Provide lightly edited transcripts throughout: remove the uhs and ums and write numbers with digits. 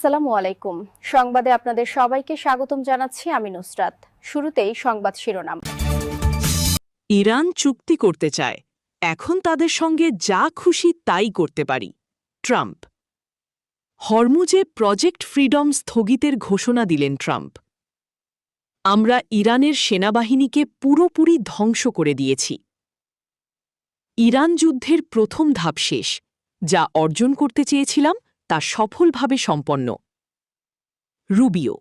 আসসালামু আলাইকুম। সংবাদে আপনাদের সবাইকে স্বাগতম জানাচ্ছি আমি নুসরাত। শুরুতেই সংবাদ শিরোনাম। ইরান চুক্তি করতে চায়, এখন তাদের সঙ্গে যা খুশি তাই করতে পারি। ট্রাম্প। হরমুজে প্রজেক্ট ফ্রিডম স্থগিতের ঘোষণা দিলেন ট্রাম্প। আমরা ইরানের সেনাবাহিনীকে পুরোপুরি ধ্বংস করে দিয়েছি। ইরান যুদ্ধের প্রথম ধাপ শেষ, যা অর্জন করতে চেয়েছিলাম তা সফলভাবে সম্পন্ন। রুবিও।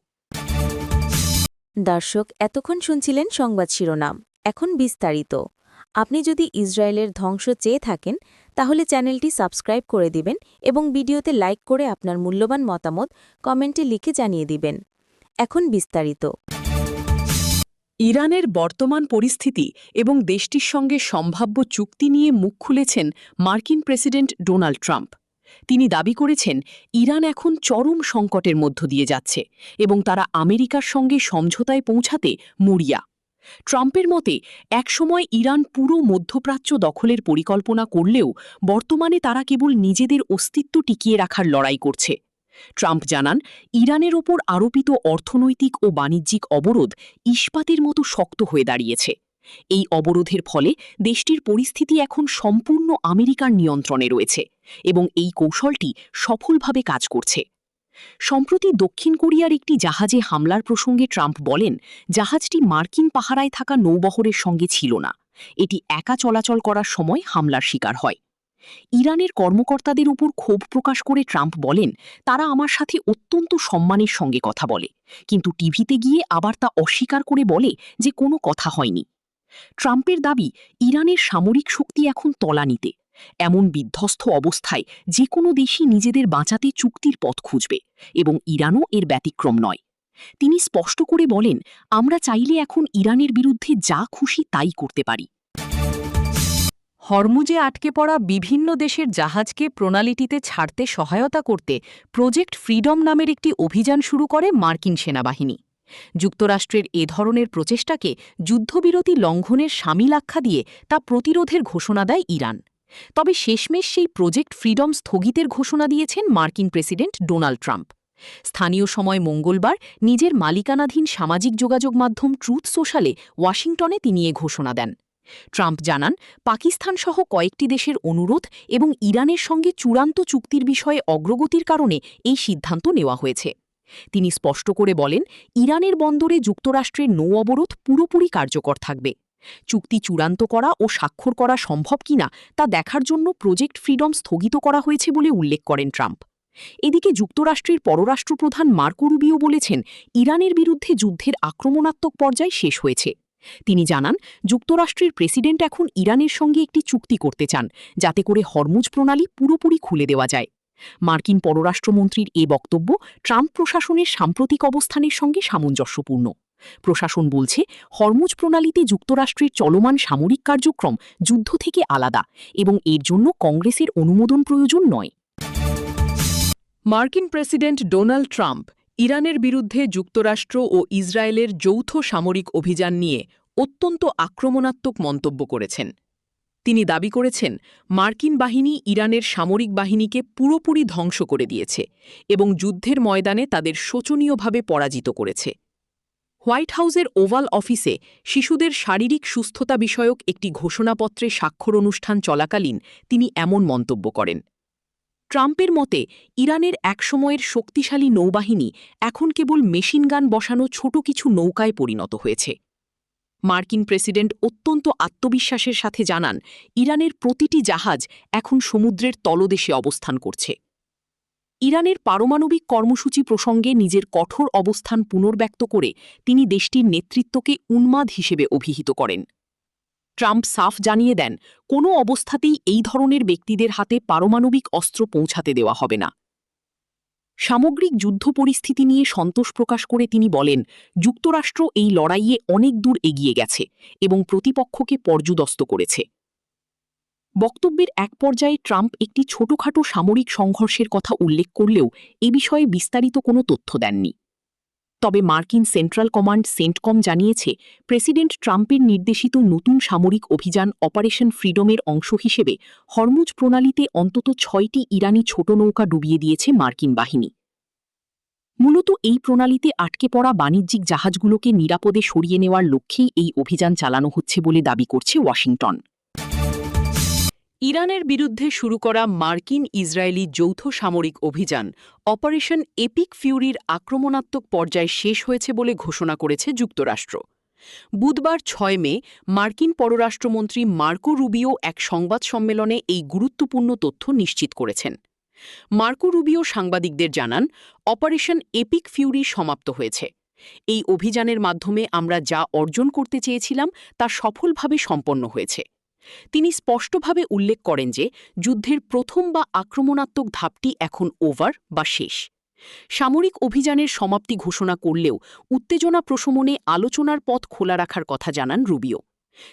দর্শক, এতক্ষণ শুনছিলেন সংবাদ শিরোনাম। এখন বিস্তারিত। আপনি যদি ইসরায়েলের ধ্বংস চেয়ে থাকেন তাহলে চ্যানেলটি সাবস্ক্রাইব করে দিবেন এবং ভিডিওতে লাইক করে আপনার মূল্যবান মতামত কমেন্টে লিখে জানিয়ে দিবেন। এখন বিস্তারিত। ইরানের বর্তমান পরিস্থিতি এবং দেশটির সঙ্গে সম্ভাব্য চুক্তি নিয়ে মুখ খুলেছেন মার্কিন প্রেসিডেন্ট ডোনাল্ড ট্রাম্প। তিনি দাবি করেছেন ইরান এখন চরম সংকটের মধ্য দিয়ে যাচ্ছে এবং তারা আমেরিকার সঙ্গে সমঝোতায় পৌঁছাতে মরিয়া। ট্রাম্পের মতে একসময় ইরান পুরো মধ্যপ্রাচ্য দখলের পরিকল্পনা করলেও বর্তমানে তারা কেবল নিজেদের অস্তিত্ব টিকিয়ে রাখার লড়াই করছে। ট্রাম্প জানান, ইরানের ওপর আরোপিত অর্থনৈতিক ও বাণিজ্যিক অবরোধ ইস্পাতের মতো শক্ত হয়ে দাঁড়িয়েছে। এই অবরোধের ফলে দেশটির পরিস্থিতি এখন সম্পূর্ণ আমেরিকার নিয়ন্ত্রণে রয়েছে এবং এই কৌশলটি সফলভাবে কাজ করছে। সম্প্রতি দক্ষিণ কোরিয়ার একটি জাহাজে হামলার প্রসঙ্গে ট্রাম্প বলেন, জাহাজটি মার্কিন পাহারায় থাকা নৌবহরের সঙ্গে ছিল না। এটি একা চলাচল করার সময় হামলার শিকার হয়। ইরানের কর্মকর্তাদের উপর ক্ষোভ প্রকাশ করে ট্রাম্প বলেন, তারা আমার সাথে অত্যন্ত সম্মানের সঙ্গে কথা বলে, কিন্তু টিভিতে গিয়ে আবার তা অস্বীকার করে বলে যে কোনো কথা হয়নি। ট্রাম্পের দাবি, ইরানের সামরিক শক্তি এখন তলানিতে। এমন বিধ্বস্ত অবস্থায় যে কোনো দেশই নিজেদের বাঁচাতে চুক্তির পথ খুঁজবে এবং ইরানও এর ব্যতিক্রম নয়। তিনি স্পষ্ট করে বলেন, আমরা চাইলে এখন ইরানের বিরুদ্ধে যা খুশি তাই করতে পারি। হরমুজে আটকে পড়া বিভিন্ন দেশের জাহাজকে প্রণালীটিতে ছাড়তে সহায়তা করতে প্রজেক্ট ফ্রিডম নামের একটি অভিযান শুরু করে মার্কিন সেনাবাহিনী। যুক্তরাষ্ট্রের এ ধরনের প্রচেষ্টাকে যুদ্ধবিরতি লঙ্ঘনের শামিল আখ্যা দিয়ে তা প্রতিরোধের ঘোষণা দেয় ইরান। তবে শেষমেশ সেই প্রজেক্ট ফ্রিডম স্থগিতের ঘোষণা দিয়েছেন মার্কিন প্রেসিডেন্ট ডোনাল্ড ট্রাম্প। স্থানীয় সময় মঙ্গলবার নিজের মালিকানাধীন সামাজিক যোগাযোগ মাধ্যম ট্রুথ সোশ্যালে ওয়াশিংটনে তিনি এ ঘোষণা দেন। ট্রাম্প জানান, পাকিস্তানসহ কয়েকটি দেশের অনুরোধ এবং ইরানের সঙ্গে চূড়ান্ত চুক্তির বিষয়ে অগ্রগতির কারণে এই সিদ্ধান্ত নেওয়া হয়েছে। তিনি স্পষ্ট করে বলেন, ইরানের বন্দরে যুক্তরাষ্ট্রের নৌ অবরোধ পুরোপুরি কার্যকর থাকবে। চুক্তি চূড়ান্ত করা ও স্বাক্ষর করা সম্ভব কিনা তা দেখার জন্য প্রজেক্ট ফ্রিডম স্থগিত করা হয়েছে বলে উল্লেখ করেন ট্রাম্প। এদিকে যুক্তরাষ্ট্রের পররাষ্ট্রপ্রধান মার্কো রুবিও বলেছেন, ইরানের বিরুদ্ধে যুদ্ধের আক্রমণাত্মক পর্যায় শেষ হয়েছে। তিনি জানান, যুক্তরাষ্ট্রের প্রেসিডেন্ট এখন ইরানের সঙ্গে একটি চুক্তি করতে চান, যাতে করে হরমুজ প্রণালী পুরোপুরি খুলে দেওয়া যায়। মার্কিন পররাষ্ট্রমন্ত্রীর এ বক্তব্য ট্রাম্প প্রশাসনের সাম্প্রতিক অবস্থানের সঙ্গে সামঞ্জস্যপূর্ণ। প্রশাসন বলছে, হরমুজ প্রণালীতে যুক্তরাষ্ট্রের চলমান সামরিক কার্যক্রম যুদ্ধ থেকে আলাদা এবং এর জন্য কংগ্রেসের অনুমোদন প্রয়োজন নয়। মার্কিন প্রেসিডেন্ট ডোনাল্ড ট্রাম্প ইরানের বিরুদ্ধে যুক্তরাষ্ট্র ও ইসরায়েলের যৌথ সামরিক অভিযান নিয়ে অত্যন্ত আক্রমণাত্মক মন্তব্য করেছেন। তিনি দাবি করেছেন, মার্কিন বাহিনী ইরানের সামরিক বাহিনীকে পুরোপুরি ধ্বংস করে দিয়েছে এবং যুদ্ধের ময়দানে তাদের শোচনীয়ভাবে পরাজিত করেছে। হোয়াইট হাউসের ওভাল অফিসে শিশুদের শারীরিক সুস্থতা বিষয়ক একটি ঘোষণাপত্রে স্বাক্ষর অনুষ্ঠান চলাকালীন তিনি এমন মন্তব্য করেন। ট্রাম্পের মতে, ইরানের একসময়ের শক্তিশালী নৌবাহিনী এখন কেবল মেশিনগান বসানো ছোট কিছু নৌকায় পরিণত হয়েছে। মার্কিন প্রেসিডেন্ট অত্যন্ত আত্মবিশ্বাসের সাথে জানান, ইরানের প্রতিটি জাহাজ এখন সমুদ্রের তলদেশে অবস্থান করছে। ইরানের পারমাণবিক কর্মসূচি প্রসঙ্গে নিজের কঠোর অবস্থান পুনর্ব্যক্ত করে তিনি দেশটির নেতৃত্বকে উন্মাদ হিসেবে অভিহিত করেন। ট্রাম্প সাফ জানিয়ে দেন, কোনো অবস্থাতেই এই ধরনের ব্যক্তিদের হাতে পারমাণবিক অস্ত্র পৌঁছাতে দেওয়া হবে না। সামগ্রিক যুদ্ধ পরিস্থিতি নিয়ে সন্তোষ প্রকাশ করে তিনি বলেন, যুক্তরাষ্ট্র এই লড়াইয়ে অনেক দূর এগিয়ে গেছে এবং প্রতিপক্ষকে পর্যুদস্ত করেছে। বক্তব্যের এক পর্যায়ে ট্রাম্প একটি ছোটখাটো সামরিক সংঘর্ষের কথা উল্লেখ করলেও এ বিষয়ে বিস্তারিত কোনো তথ্য দেননি। তবে মার্কিন সেন্ট্রাল কমান্ড সেন্টকম জানিয়েছে, প্রেসিডেন্ট ট্রাম্পের নির্দেশিত নতুন সামরিক অভিযান অপারেশন ফ্রিডমের অংশ হিসেবে হরমুজ প্রণালীতে অন্তত ৬টি ইরানি ছোট নৌকা ডুবিয়ে দিয়েছে মার্কিন বাহিনী। মূলত এই প্রণালীতে আটকে পড়া বাণিজ্যিক জাহাজগুলোকে নিরাপদে সরিয়ে নেওয়ার লক্ষ্যেই এই অভিযান চালানো হচ্ছে বলে দাবি করছে ওয়াশিংটন। ইরানের বিরুদ্ধে শুরু করা মার্কিন ইসরায়েলি যৌথ সামরিক অভিযান অপারেশন এপিক ফিউরির আক্রমণাত্মক পর্যায় শেষ হয়েছে বলে ঘোষণা করেছে যুক্তরাষ্ট্র। বুধবার 6 মে মার্কিন পররাষ্ট্রমন্ত্রী মার্কো রুবিও এক সংবাদ সম্মেলনে এই গুরুত্বপূর্ণ তথ্য নিশ্চিত করেছেন। মার্কো রুবিও সাংবাদিকদের জানান, অপারেশন এপিক ফিউরি সমাপ্ত হয়েছে। এই অভিযানের মাধ্যমে আমরা যা অর্জন করতে চেয়েছিলাম তা সফলভাবে সম্পন্ন হয়েছে। তিনি স্পষ্টভাবে উল্লেখ করেন যে যুদ্ধের প্রথম বা আক্রমণাত্মক ধাপটি এখন ওভার বা শেষ। সামরিক অভিযানের সমাপ্তি ঘোষণা করলেও উত্তেজনা প্রশমনে আলোচনার পথ খোলা রাখার কথা জানান রুবিও।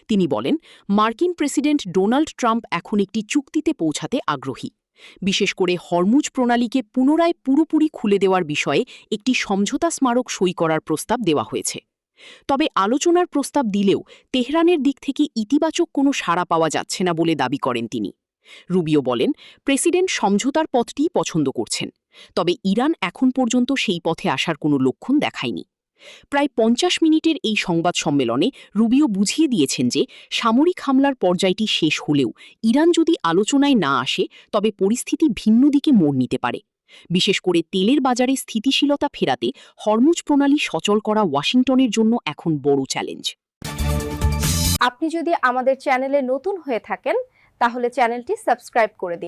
তিনি বলেন, মার্কিন প্রেসিডেন্ট ডোনাল্ড ট্রাম্প এখন একটি চুক্তিতে পৌঁছাতে আগ্রহী। বিশেষ করে হরমুজ প্রণালীকে পুনরায় পুরোপুরি খুলে দেওয়ার বিষয়ে একটি সমঝোতা স্মারক সই করার প্রস্তাব দেওয়া হয়েছে। তবে আলোচনার প্রস্তাব দিলেও তেহরানের দিক থেকে ইতিবাচক কোনো সাড়া পাওয়া যাচ্ছে না বলে দাবি করেন তিনি। রুবিও বলেন, প্রেসিডেন্ট সমঝোতার পথটিই পছন্দ করছেন, তবে ইরান এখন পর্যন্ত সেই পথে আসার কোনো লক্ষণ দেখায়নি। প্রায় 50 মিনিটের এই সংবাদ সম্মেলনে রুবিও বুঝিয়ে দিয়েছেন যে সামরিক হামলার পর্যায়টি শেষ হলেও ইরান যদি আলোচনায় না আসে তবে পরিস্থিতি ভিন্ন দিকে মোড় নিতে পারে। বিশেষ করে তেলের বাজারে স্থিতিশীলতা ফেরাতে হরমুজ প্রণালী সচল করা ওয়াশিংটনের জন্য এখন বড় চ্যালেঞ্জ। আপনি যদি আমাদের চ্যানেলে নতুন হয়ে থাকেন তাহলে চ্যানেলটি সাবস্ক্রাইব করে দিন।